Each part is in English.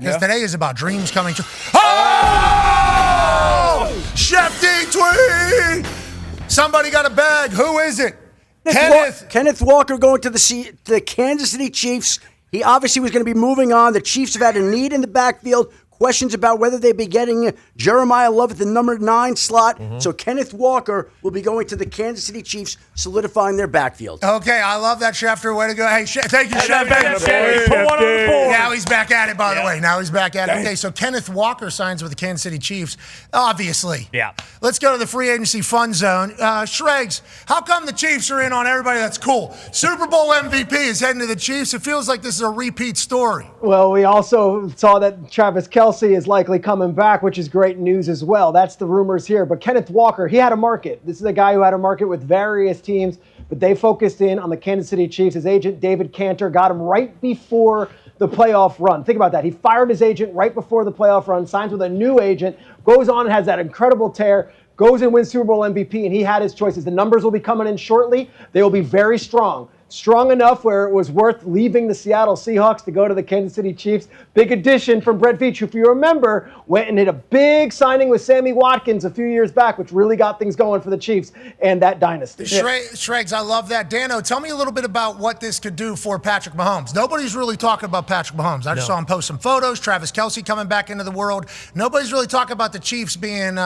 Because today is about dreams coming true. Oh! Chef D tweet! Somebody got a bag. Who is it? Kenneth Walker going to the Kansas City Chiefs. He obviously was going to be moving on. The Chiefs have had a need in the backfield. Questions about whether they'd be getting Jeremiah Love at the number 9 slot. So Kenneth Walker will be going to the Kansas City Chiefs, solidifying their backfield. Okay, I love that, Schefter. Way to go. Hey, thank you, Chef. Put one on the board. Now he's back at it, by the way. Now he's back at it. Okay, so Kenneth Walker signs with the Kansas City Chiefs, obviously. Yeah. Let's go to the free agency fun zone. Shregs, how come the Chiefs are in on everybody? That's cool. Super Bowl MVP is heading to the Chiefs. It feels like this is a repeat story. Well, we also saw that Travis Kelce is likely coming back, which is great news as well. That's the rumors here. But Kenneth Walker, he had a market. This is a guy who had a market with various teams, but they focused in on the Kansas City Chiefs. His agent, David Cantor, got him right before the playoff run. Think about that. He fired his agent right before the playoff run, signs with a new agent, goes on and has that incredible tear, goes and wins Super Bowl MVP, and he had his choices. The numbers will be coming in shortly. They will be very strong. Strong enough where it was worth leaving the Seattle Seahawks to go to the Kansas City Chiefs. Big addition from Brett Veach, who, if you remember, went and did a big signing with Sammy Watkins a few years back, which really got things going for the Chiefs and that dynasty. Shregs, I love that. Dano, tell me a little bit about what this could do for Patrick Mahomes. Nobody's really talking about Patrick Mahomes. I just saw him post some photos. Travis Kelce coming back into the world. Nobody's really talking about the Chiefs being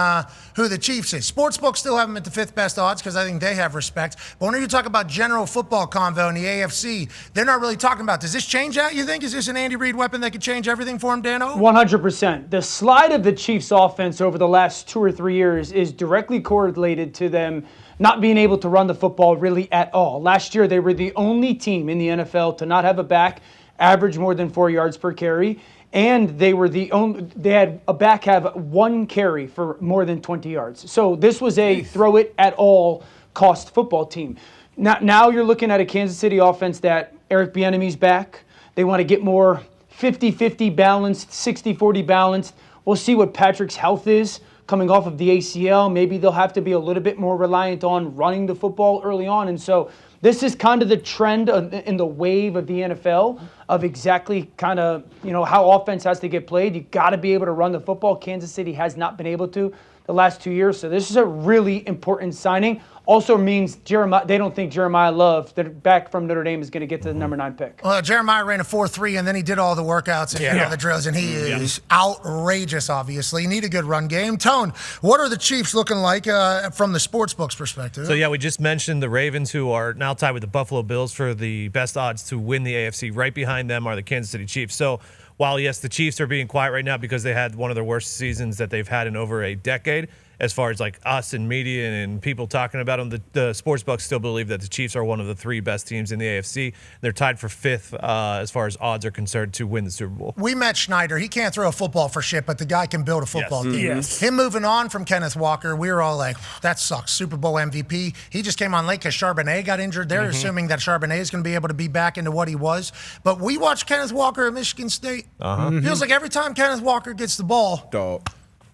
who the Chiefs is. Sportsbooks still have them at the 5th best odds because I think they have respect. But when you talk about general football convo in the AFC, they're not really talking about. Does this change that, you think? Is this an Andy Reid weapon that could change everything for him, Dano? 100%. The slide of the Chiefs offense over the last 2 or 3 years is directly correlated to them not being able to run the football really at all. Last year, they were the only team in the NFL to not have a back average more than 4 yards per carry. And they had a back have 1 carry for more than 20 yards. So this was a throw it at all cost football team. Now you're looking at a Kansas City offense that Eric Bieniemy's back. They want to get more 50-50 balanced, 60-40 balanced. We'll see what Patrick's health is coming off of the ACL. Maybe they'll have to be a little bit more reliant on running the football early on. And so this is kind of the trend in the wave of the NFL of exactly kind of, how offense has to get played. You got to be able to run the football. Kansas City has not been able to the last 2 years. So this is a really important signing. Also means they don't think Jeremiah Love, the back from Notre Dame, is going to get to the number 9 pick. Well, Jeremiah ran a 4.3, and then he did all the workouts and all the drills, and he is outrageous, obviously. You need a good run game. Tone, what are the Chiefs looking like from the sportsbooks perspective? So, we just mentioned the Ravens, who are now tied with the Buffalo Bills for the best odds to win the AFC. Right behind them are the Kansas City Chiefs. So, while, yes, the Chiefs are being quiet right now because they had one of their worst seasons that they've had in over a decade, as far as like us and media and people talking about them, the sportsbooks still believe that the Chiefs are one of the 3 best teams in the AFC. They're tied for 5th as far as odds are concerned to win the Super Bowl. We met Schneider. He can't throw a football for shit, but the guy can build a football team. Yes. Him moving on from Kenneth Walker, we were all like, that sucks. Super Bowl MVP. He just came on late because Charbonnet got injured. They're assuming that Charbonnet is going to be able to be back into what he was. But we watched Kenneth Walker at Michigan State. Feels like every time Kenneth Walker gets the ball,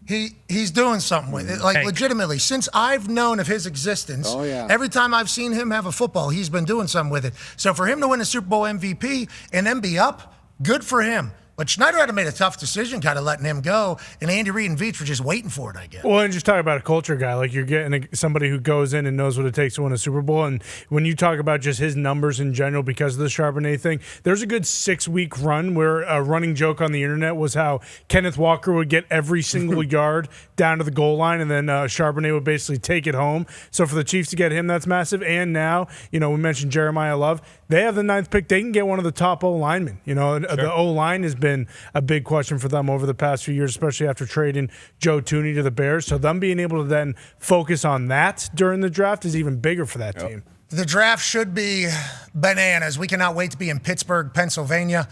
he's doing something with it, like legitimately. Since I've known of his existence, every time I've seen him have a football, he's been doing something with it. So for him to win a Super Bowl MVP and then be up, good for him. But Schneider had to make a tough decision, kind of letting him go, and Andy Reid and Veach were just waiting for it, I guess. Well, and just talk about a culture guy. Like, you're getting somebody who goes in and knows what it takes to win a Super Bowl. And when you talk about just his numbers in general because of the Charbonnet thing, there's a good 6-week run where a running joke on the internet was how Kenneth Walker would get every single yard down to the goal line, and then Charbonnet would basically take it home. So for the Chiefs to get him, that's massive. And now, we mentioned Jeremiah Love. They have the 9th pick. They can get one of the top O-linemen. The O-line has been a big question for them over the past few years, especially after trading Joe Thuney to the Bears. So them being able to then focus on that during the draft is even bigger for that team. The draft should be bananas. We cannot wait to be in Pittsburgh, Pennsylvania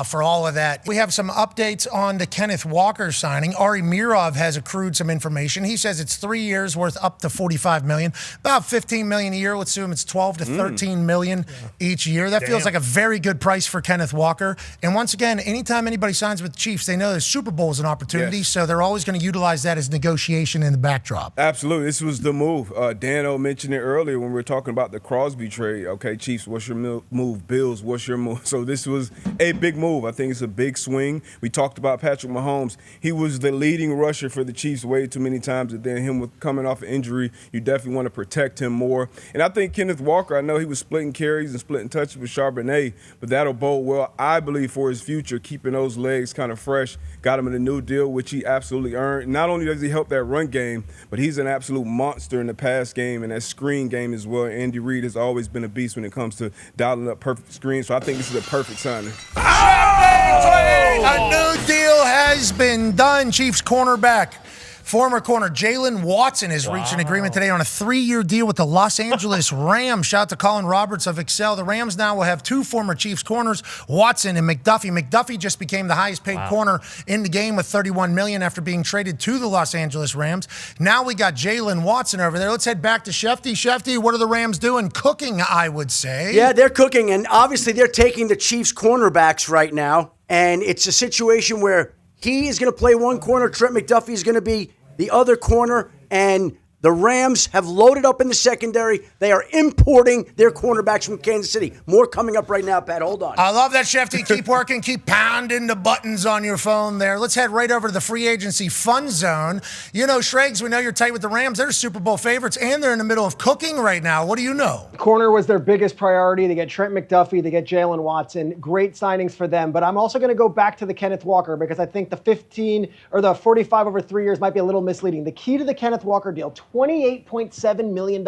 for all of that. We have some updates on the Kenneth Walker signing. Ari Mirov has accrued some information. He says it's 3 years worth up to $45 million, about $15 million a year. Let's assume it's $12 to $13 million each year. That feels like a very good price for Kenneth Walker. And once again, anytime anybody signs with the Chiefs, they know the Super Bowl is an opportunity, so they're always going to utilize that as negotiation in the backdrop. Absolutely. This was the move. Dano mentioned it earlier when we were talking about the Crosby trade. Okay, Chiefs, what's your move? Bills, what's your move? So this was a big move. I think it's a big swing. We talked about Patrick Mahomes. He was the leading rusher for the Chiefs way too many times, and then him with coming off an injury, you definitely want to protect him more. And I think Kenneth Walker, I know he was splitting carries and splitting touches with Charbonnet, but that'll bode well, I believe, for his future, keeping those legs kind of fresh. Got him in a new deal, which he absolutely earned. Not only does he help that run game, but he's an absolute monster in the pass game and that screen game as well. Andy Reid has always been a beast when it comes to dialing up perfect screens, so I think this is a perfect signing. A new deal has been done. Chiefs cornerback. Former corner Jaylen Watson has reached an agreement today on a 3-year deal with the Los Angeles Rams. Shout out to Colin Roberts of Excel. The Rams now will have 2 former Chiefs corners, Watson and McDuffie. McDuffie just became the highest paid corner in the game with $31 million after being traded to the Los Angeles Rams. Now we got Jaylen Watson over there. Let's head back to Shefty. Shefty, what are the Rams doing? Cooking, I would say. Yeah, they're cooking, and obviously they're taking the Chiefs cornerbacks right now, and it's a situation where he is going to play one corner, Trent McDuffie is going to be the other corner, and the Rams have loaded up in the secondary. They are importing their cornerbacks from Kansas City. More coming up right now, Pat. Hold on. I love that, Shefty. Keep working. Keep pounding the buttons on your phone there. Let's head right over to the free agency fun zone. You know, Shregs, we know you're tight with the Rams. They're Super Bowl favorites, and they're in the middle of cooking right now. What do you know? Corner was their biggest priority. They get Trent McDuffie. They get Jaylen Watson. Great signings for them. But I'm also going to go back to the Kenneth Walker because I think the 15 or the 45 over 3 years might be a little misleading. The key to the Kenneth Walker deal, $28.7 million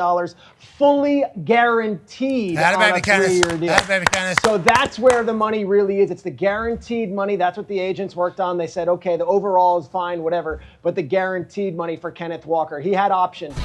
fully guaranteed on a 3-year deal. Baby Kenneth. So that's where the money really is. It's the guaranteed money. That's what the agents worked on. They said, okay, the overall is fine, whatever. But the guaranteed money for Kenneth Walker. He had options.